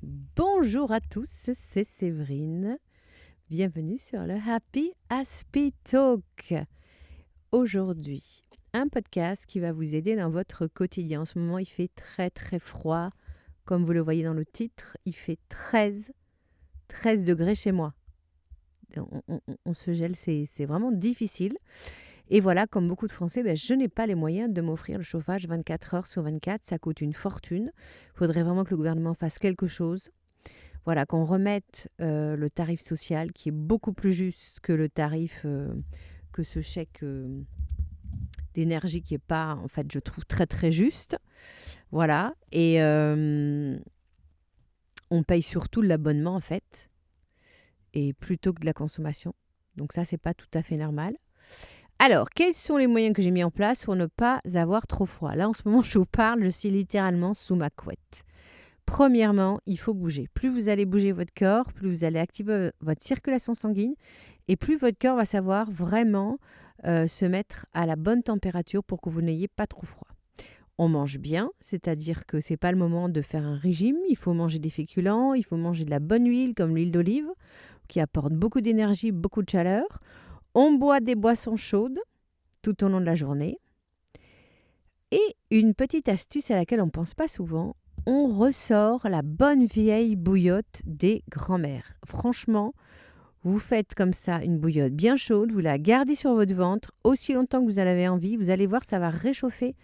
Bonjour à tous, c'est Séverine. Bienvenue sur le Happy Aspie Talk. Aujourd'hui, un podcast qui va vous aider dans votre quotidien. En ce moment, il fait très très froid. Comme vous le voyez dans le titre, il fait 13 degrés chez moi. On se gèle, c'est vraiment difficile. Et voilà, comme beaucoup de Français, je n'ai pas les moyens de m'offrir le chauffage 24 heures sur 24. Ça coûte une fortune. Il faudrait vraiment que le gouvernement fasse quelque chose. Voilà, qu'on remette le tarif social qui est beaucoup plus juste que le tarif, que ce chèque d'énergie qui n'est pas, en fait, je trouve très très juste. Voilà, et on paye surtout l'abonnement, en fait, et plutôt que de la consommation. Donc ça, c'est pas tout à fait normal. Alors, quels sont les moyens que j'ai mis en place pour ne pas avoir trop froid? Là, en ce moment, je vous parle, je suis littéralement sous ma couette. Premièrement, il faut bouger. Plus vous allez bouger votre corps, plus vous allez activer votre circulation sanguine et plus votre corps va savoir vraiment se mettre à la bonne température pour que vous n'ayez pas trop froid. On mange bien, c'est-à-dire que ce n'est pas le moment de faire un régime. Il faut manger des féculents, il faut manger de la bonne huile comme l'huile d'olive qui apporte beaucoup d'énergie, beaucoup de chaleur. On boit des boissons chaudes tout au long de la journée. Et une petite astuce à laquelle on ne pense pas souvent, on ressort la bonne vieille bouillotte des grands-mères. Franchement, vous faites comme ça une bouillotte bien chaude, vous la gardez sur votre ventre aussi longtemps que vous en avez envie. Vous allez voir, ça va réchauffer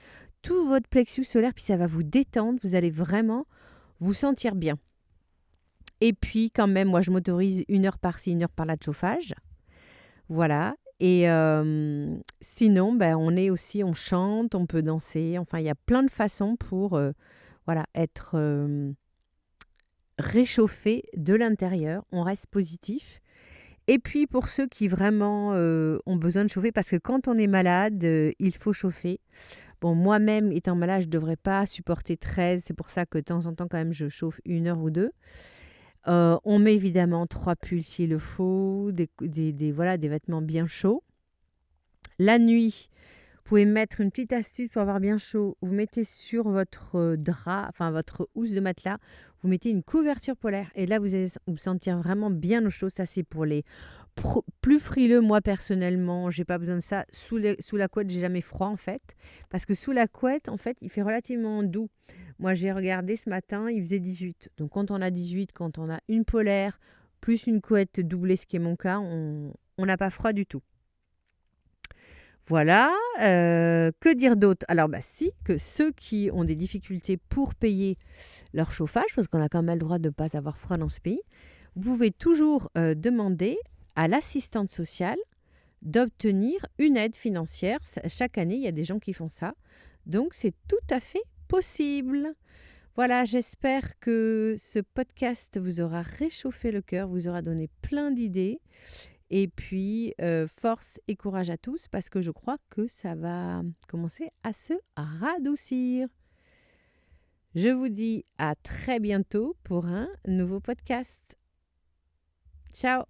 tout votre plexus solaire, puis ça va vous détendre. Vous allez vraiment vous sentir bien. Et puis quand même, moi je m'autorise 1 heure par-ci, 1 heure par-là de chauffage. Voilà. Et sinon, on chante, on peut danser. Enfin, il y a plein de façons pour être réchauffé de l'intérieur. On reste positif. Et puis, pour ceux qui vraiment ont besoin de chauffer, parce que quand on est malade, il faut chauffer. Bon, moi-même, étant malade, je ne devrais pas supporter 13. C'est pour ça que de temps en temps, quand même, je chauffe 1 heure ou 2. On met évidemment 3 pulls s'il le faut, des vêtements bien chauds. La nuit, vous pouvez mettre une petite astuce pour avoir bien chaud. Vous mettez sur votre drap, enfin votre housse de matelas, vous mettez une couverture polaire. Et là, vous allez vous sentir vraiment bien au chaud. Ça, c'est pour les plus frileux. Moi, personnellement, j'ai pas besoin de ça. Sous la couette, j'ai jamais froid, en fait. Parce que sous la couette, en fait, il fait relativement doux. Moi, j'ai regardé ce matin, il faisait 18. Donc, quand on a 18, quand on a une polaire, plus une couette doublée, ce qui est mon cas, on n'a pas froid du tout. Voilà, que dire d'autre? Alors, si, que ceux qui ont des difficultés pour payer leur chauffage, parce qu'on a quand même le droit de ne pas avoir froid dans ce pays, vous pouvez toujours demander à l'assistante sociale d'obtenir une aide financière. Chaque année, il y a des gens qui font ça. Donc, c'est tout à fait possible. Voilà, j'espère que ce podcast vous aura réchauffé le cœur, vous aura donné plein d'idées. Et puis, force et courage à tous parce que je crois que ça va commencer à se radoucir. Je vous dis à très bientôt pour un nouveau podcast. Ciao!